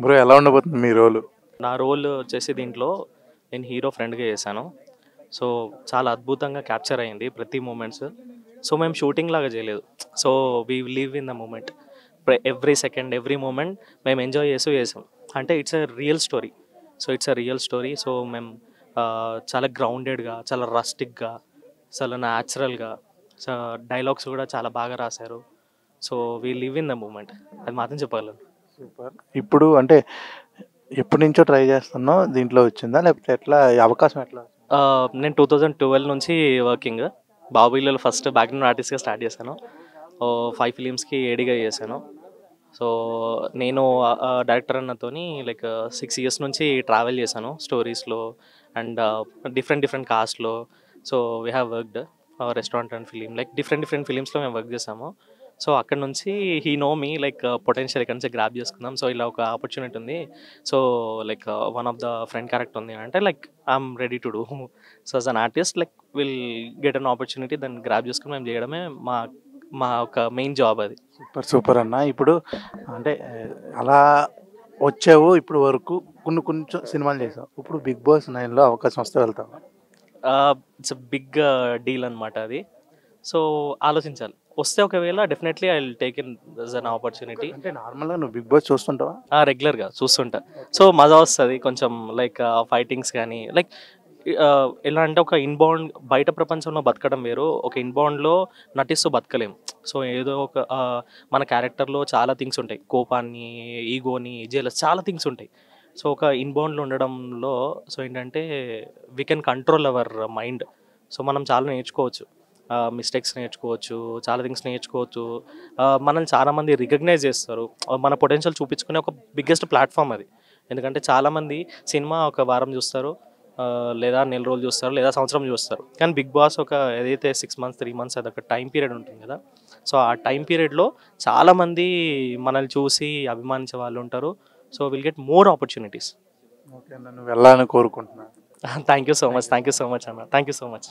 Bro ఎలా ఉండబోతుంది మీ రోలు? నా రోల్ వచ్చేసి దీంట్లో నేను హీరో ఫ్రెండ్గా చేశాను. సో చాలా అద్భుతంగా క్యాప్చర్ అయింది ప్రతి మూమెంట్స్. సో మేము షూటింగ్ లాగా చేయలేదు. So we live in the moment. Every second every moment మేము ఎంజాయ్ చేస్తూ చేసాం. అంటే it's a real story. It's a real story. So మేము చాలా గ్రౌండెడ్గా, చాలా రస్టిక్గా, చాలా న్యాచురల్గా, డైలాగ్స్ కూడా చాలా బాగా రాశారు. So we live in the moment, అది మాత్రం చెప్పగలను. సూపర్. ఇప్పుడు అంటే ఎప్పటి నుంచో ట్రై చేస్తున్నావు, దీంట్లో వచ్చిందా లేకపోతే ఎట్లా ఈ అవకాశం ఎట్లా? నేను 2012 నుంచి వర్కింగ్. బాహుబలిలో ఫస్ట్ బ్యాక్గ్రౌండ్ ఆర్టిస్ట్గా స్టార్ట్ చేశాను. 5 ఫిలిమ్స్కి ఏడీగా చేశాను. సో నేను డైరెక్టర్ అన్నతోని లైక్ 6 ఇయర్స్ నుంచి ట్రావెల్ చేశాను స్టోరీస్లో అండ్ డిఫరెంట్ కాస్ట్లో. So we have worked restaurant and film like different ఫిలిమ్స్లో మేము వర్క్ చేసాము. సో అక్కడ నుంచి he know me like potential ఇక్కడ నుంచి గ్రాప్ చేసుకుందాం. సో ఇలా ఒక ఆపర్చునిటీ ఉంది. So like one of the friend character ఉంది అంటే like I'm ready to do. So as an artist like will get an opportunity, దాన్ని గ్రాప్ చేసుకుని మేము చేయడమే మా మా ఒక మెయిన్ జాబ్ అది. సూపర్ సూపర్ అన్న. ఇప్పుడు అంటే అలా వచ్చావు, ఇప్పుడు వరకు కొంచెం సినిమాలు చేసావు. ఇప్పుడు బిగ్ బాస్ 9లో అవకాశం వస్తే వెళ్తావు? ఇట్స్ బిగ్ డీల్ అనమాట అది. సో ఆలోచించాలి. వస్తే ఒకవేళ definitely I will take in as an opportunity. అంటే నార్మల్గా నువ్వు బిగ్ బాస్ చూస్తుంటావా? రెగ్యులర్గా చూస్తుంటా. సో మజా వస్తుంది కొంచెం లైక్ ఫైటింగ్స్ కానీ లైక్ ఎలా అంటే ఒక ఇన్బౌండ్ బయట ప్రపంచంలో బతకడం వేరు, ఒక ఇన్బౌండ్లో నటిస్తూ బతకలేం. సో ఏదో ఒక మన క్యారెక్టర్లో చాలా థింగ్స్ ఉంటాయి, కోపాన్ని, ఈగోని, జెలస్, చాలా థింగ్స్ ఉంటాయి. సో ఒక ఇన్బౌండ్లో ఉండడంలో సో ఏంటంటే we can control our mind. So మనం చాలా నేర్చుకోవచ్చు, మిస్టేక్స్ నేర్చుకోవచ్చు, చాలా థింగ్స్ నేర్చుకోవచ్చు. మనల్ని చాలామంది రికగ్నైజ్ చేస్తారు. మన పొటెన్షియల్ చూపించుకునే ఒక బిగ్గెస్ట్ ప్లాట్ఫామ్ అది. ఎందుకంటే చాలామంది సినిమా ఒక వారం చూస్తారు, లేదా నెల రోజులు చూస్తారు, లేదా సంవత్సరం చూస్తారు. కానీ బిగ్ బాస్ ఒక ఏదైతే 6 మంత్స్ 3 మంత్స్ అదొక టైం పీరియడ్ ఉంటుంది కదా. సో ఆ టైం పీరియడ్లో చాలామంది మనల్ని చూసి అభిమానించే వాళ్ళు ఉంటారు. So will get more opportunities. Okay, నన్ను వెళ్ళాలని కోరుకుంటున్నాను. థ్యాంక్ యూ సో మచ్ అన్న. Thank you so much.